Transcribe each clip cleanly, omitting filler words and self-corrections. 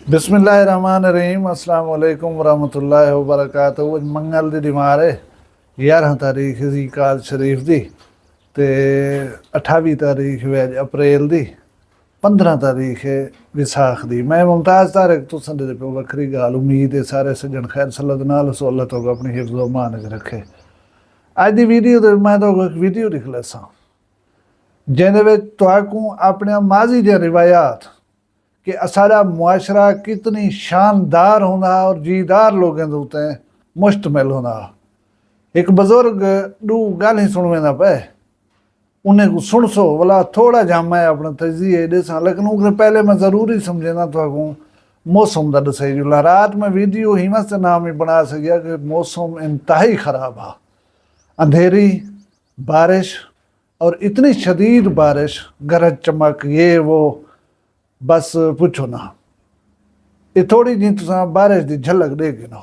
बिस्मिल्लाहिर्रहमानिर्रहीम अस्सलाम वालेकुम वरहमतुल्लाहि वबरकातुहू। अज मंगल दी दिमार है 11 तारीख ज़ीकात शरीफ दी ते 28 तारीख है अज अप्रैल दी 15 तारीख है विसाख दी। मैं मुमताज़ तारक तुसां दे पे वखरी गाल उम्मीद है सारे सज्जन खैर सल्लत नाल सो अल्लाह तो अपनी हिफ्ज़ व मान च रखे। अज दी वीडियो ते मैं तो एक वीडियो लिख लैसा जिहदे विच तुहाकू अपने माजी दी रिवायात कि असारा मुआशरा कितनी शानदार होना और जीदार लोगों के उत्ते मुश्तमिल होना। एक बुजुर्ग दू गल ही सुनवेंदा पे उन्हें को सुन सो वाला थोड़ा जा मैं अपना तजिए ॾिसां लेकिन उनसे पहले मैं ज़रूरी समझेंदा तुहाकू मौसम का दसे जुला। रात में वीडियो ही मस्त नाम ही बना सकिया कि मौसम इंतहाई ख़राब है, अंधेरी बारिश और इतनी शदीद बारिश गरज चमक ये वो बस पुछो ना। ये थोड़ी जी तुसां बारिश की झलक दे के ना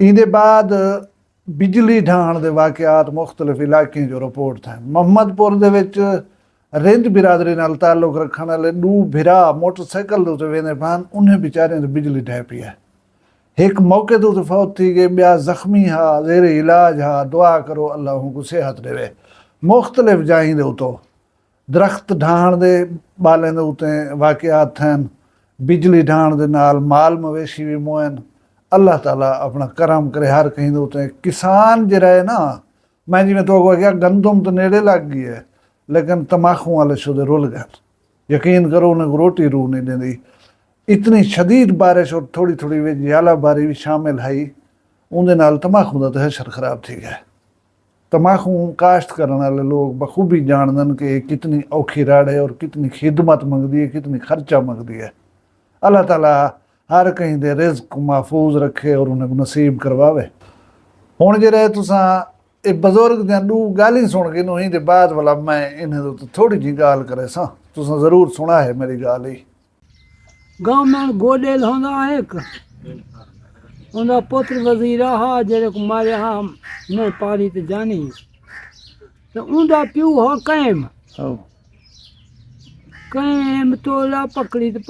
इहदे बाद बिजली ढाण दे वाक़यात मुख्तलिफ इलाकों जो रिपोर्ट थे। मोहम्मदपुर दे विच रिंद बिरादरी नाल ताल्लुक रखण वाले दू भिरा मोटरसाइकिल दे उत्ते वेंदे पान, उन्हें बेचारियां ते बिजली ढह पई है। एक मौके तो फौत थी गए, ब्या जख्मी हा, ज़ेरे इलाज हा, दुआ करो अल्लाह उनको सेहत देवे। मुख्तलिफ जाई दे उतो दरख्त ढाण दे बालें दे उते वाक़यात थैन, बिजली ढाण दे नाल माल मवेशी भी मोहन। अल्लाह ताला अपना करम करे हर कहीं दे उते। किसान जरा है ना, मैं जिवें तो क्या गंदम तो नेड़े लग गई है लेकिन तमाखू वाले शुदे रुल गए। यकीन करो उन्हें रोटी रूह नहीं देंदी। इतनी शदीद बारिश और थोड़ी थोड़ी विच यालाबारी भी शामिल है, उनके नाल तमाखू का तो हशर खराब थी गया। तमाखू काश्त करने वाले लोग बखूबी जानदन कि कितनी औखी राड़ है और कितनी खिदमत मंगती है, कितनी खर्चा मंगती है। अल्लाह ताला हर कहीं दे रिज़्क महफूज रखे और उन्हें नसीब करवावे। हुण जे तुसां ये बुजुर्ग दियां दू गाल ही सुन के नुही दे बाद वाला मैं इन्हें थोड़ी जी गाल करे सा, तुसां ज़रूर सुना है मेरी गाल ही। गांव में गोडेल होंदा एक उनका पुत्र वजीर हा जेरे को मारे हा मैं पारी ते जानी तो उनका प्यू हा कैम कैम तोला पकड़ी ते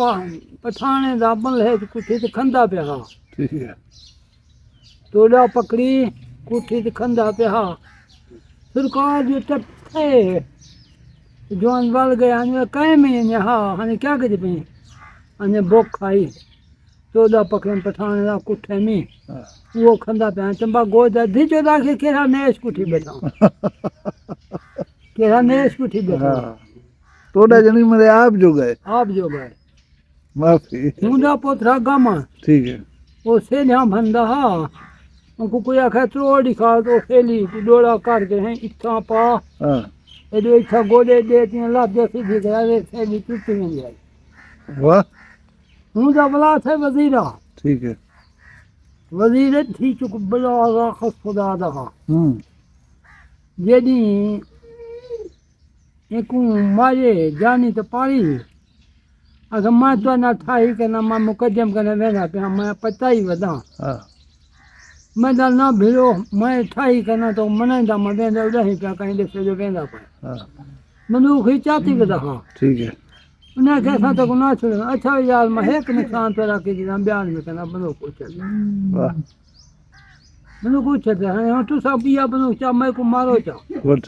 पठाने दा बल्ले ते कुठी ते खंदा पे हा। ठीक है, तोला पकड़ी कुठी ते खंदा पे हा। सरकार जो टपे जवान बल गया कैम ही हा हने क्या करे पे अने बुख खाई तोला पकड़न पठाने दा कुठे में वो खंदा पे चंबा गोद धिजो दा के केरा नेश कुठी बैठा केरा नेश कुठी बैठा तोड़ा जनी मेरे आप जो गए माफी मुंडा पोतरा गामा। ठीक है, वो सेना भंदा हा उनको कोई आखे त्रोड़ी खा तो खेली डोड़ा करके हैं इच्छा पा ये इच्छा गोदे देती ला दे सीधी गया वे सेली टूटी में गया। वाह, मुंडा बला थे वजीरा। ठीक है, वजीर थी चुक बला खुदा दा जेडी एक मारे जानी तो पारी अगर मैं तो ना ठाई के ना मैं मुकदम करने वेना पे मैं पता ही वदा मैं दल ना भिड़ो मैं ठाई करना तो मने दा मैं वेंदा रही पे कहीं दे जो वेंदा पर मनु खी चाहती वदा। हां ठीक है, उन्हें कैसा तो ना छोड़। अच्छा यार मैं एक निशान पे रख के बयान में करना बनो कुछ वाह, मनु कुछ है तू सब पिया बनो चा मैं को मारो चा गुड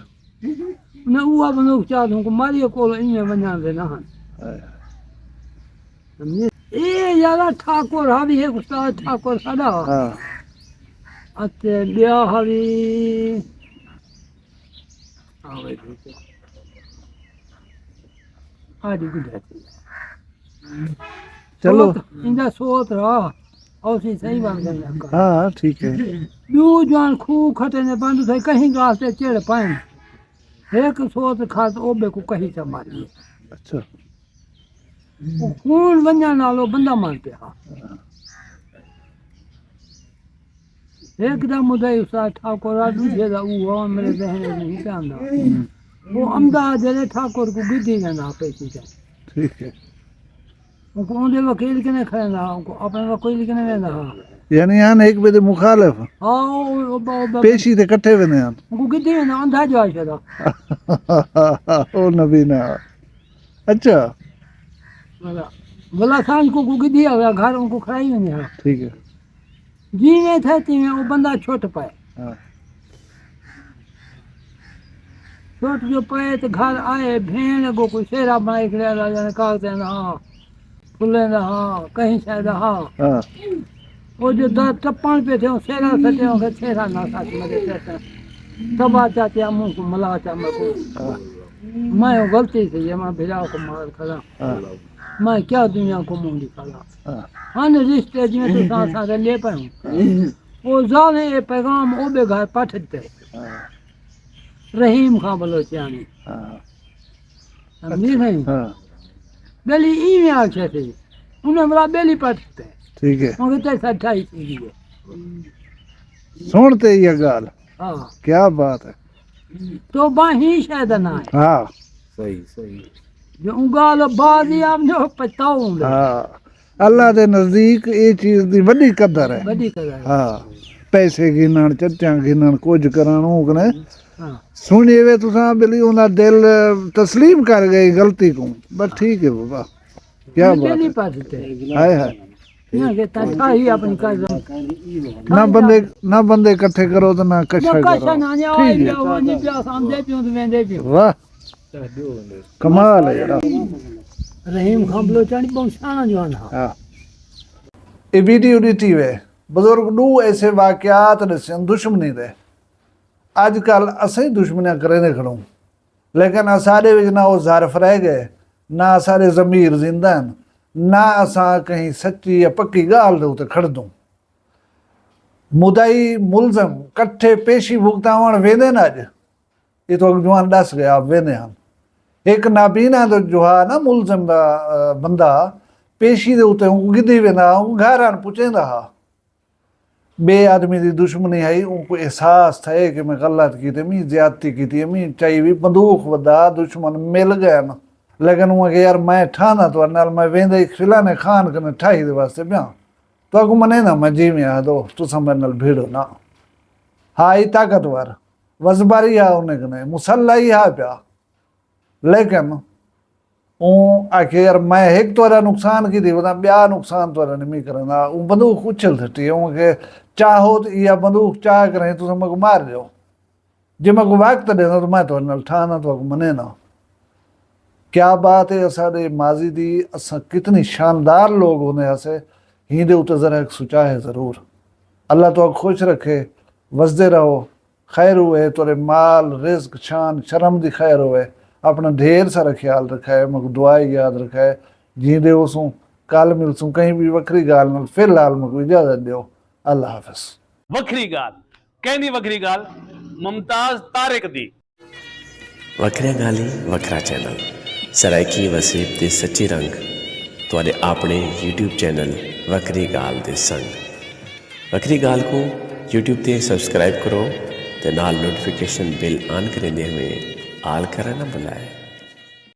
ने उआ बनो चा तुमको मारियो को इन बना देना ए यार ठाकुर हावी है उस्ताद ठाकुर सादा। हां, अते बिया हावी आवे आदि गुड चलो इंदा सोत रहा और सही बात है। हाँ ठीक है, दू जान खूह खटे ने बंद थे कहीं घास से चढ़ पाए एक सोत खात ओबे को कहीं से मारी। अच्छा, वो खून वन्या नालो बंदा मारते हा एकदम उदय उसा ठाकुर दूसरे दा वो मेरे बहन नहीं जानदा वो अमदाद जरे ठाकुर को गिद्दी ना पैसी का। ठीक है, उनको वकील के ने खड़ा उनको अपने वकील के ने वेंदा यानी आन एक बे दे मुखालिफ हाँ पेशी ते इकट्ठे वेंदे आन को किथे वेंदा अंधा जो आहे छड़ा ओ नबी ना अच्छा भला सांझ को किथे आवे घर को खड़ाई वेंदे हां ठीक है जीवे थे तीवे वो बंदा छुट पाए हाँ छुट जो पाए तो घर आए भेण को कोई शेरा बनाए खड़े राजा ने कहा थे हाँ फुले ना हाँ कहीं शायद हाँ हाँ वो जो दस टप्पण पे थे वो शेरा सटे होंगे शेरा ना साथ मेरे से तबा चाचे मुंह को मला चा को हाँ मैं वो गलती से ये मैं भिड़ा को मार खड़ा हाँ मैं क्या दुनिया को मुंह दिखाला हाँ हाँ रिश्ते जिमें तो साथ साथ ले पाऊँ वो जाने ये पैगाम ओ बेघर पठते रहीम खां बलोचियानी हाँ समझी नहीं हाँ बेली ई आखे थे उन्हें बड़ा बेली पठते ठीक है मगर तो सच्चाई थी है सुनते ये गाल हाँ क्या बात है तो बाही शायद ना है हाँ जो उगाल बाजी आप जो पछताऊं हाँ अल्लाह दे नजदीक ये चीज दी वड्डी कदर है बड़ी कदर हाँ पैसे गिनण चचा गिनण कुछ करण कने हाँ सुनिए वे तुसा बिली उना दिल तस्लीम कर गई गलती को बस ठीक है बाबा क्या बात बेली है पठते हाय हाय यहाँ के तथा ही अपनी कदम ना बंदे इकट्ठे करो तो ना कशा कशा करो ना जाओ ठीक है जाओ नहीं जाओ सामने पियो तो वेंदे पियो वाह कमाल है यार रहीम खां बलोचानी पहुंचाना जवान हाँ हाँ ये वीडियो ॾिठी वे बुजुर्ग नू ऐसे वाक़यात ॾिसनि दुश्मनी दे अजकल असें दुश्मनियां करे ने खड़ूं लेकिन असारे विच ना वो ज़ारफ रह गए ना असारे ज़मीर जिंदा हैं ना असां कहीं सच्ची या पक्की गाल दे उते खड़ दूं मुदई मुलज़म कट्ठे पेशी भुगतावण वेंदे न अॼु ये तो अॻुवान दस गया वेंदे हन एक नाबीना तो जो है ना मुलज़म दा बंदा पेशी दे उते गिदी वेंदा घर आन पुछेंदा हा बे आदमी दी दुश्मनी आई उनको एहसास थे कि मैं गलत की थी मैं ज्यादती की थी मैं चाहिए भी बंदूक वदा दुश्मन मिल गया ना लेकिन वो कि यार मैं ठाना तो नाल मैं वेंदे खिला ने खान कने ठाई दे वास्ते ब्याह तो अगु मने ना मैं जी में आ दो तू समझ नाल भिड़ो ना हाई ताकतवर वजबारी आ उन्हें कने मुसल्ला ही आ प्या लेकिन आखे यार मैं एक तोरा नुकसान की थी बता ब्या नुकसान तोरा नहीं करना वो बंदूक उछल थी के चाहो तो या बंदूक चाह करें तो मको मार दो जे मको वक्त देना तो मैं तो नल ठाना तो मने ना क्या बात है असारे माजी दी असा कितनी शानदार लोग होने हसे हिंदे उते जरा एक सोचा है जरूर अल्लाह तो खुश रखे वसदे रहो खैर हुए तोरे माल रिज्क शान शर्म दी खैर हुए अपना ढेर सारा ख्याल रखा है मको दुआई याद रखा है जींदे उसू कल मिलसूं कहीं भी वक्री गाल मिल फिलहाल मको इजाजत दो अल्लाह हाफिज वखरी गाल कहनी वखरी गाल मुमताज तारिक दी वखरिया गाली वखरा चैनल सराइकी वसीब दे सच्ची रंग तुहाडे अपने YouTube चैनल वखरी गाल दे संग वखरी गाल को YouTube ते सब्सक्राइब करो ते नाल नोटिफिकेशन बिल ऑन करेंदे हुए आल करना बुलाए।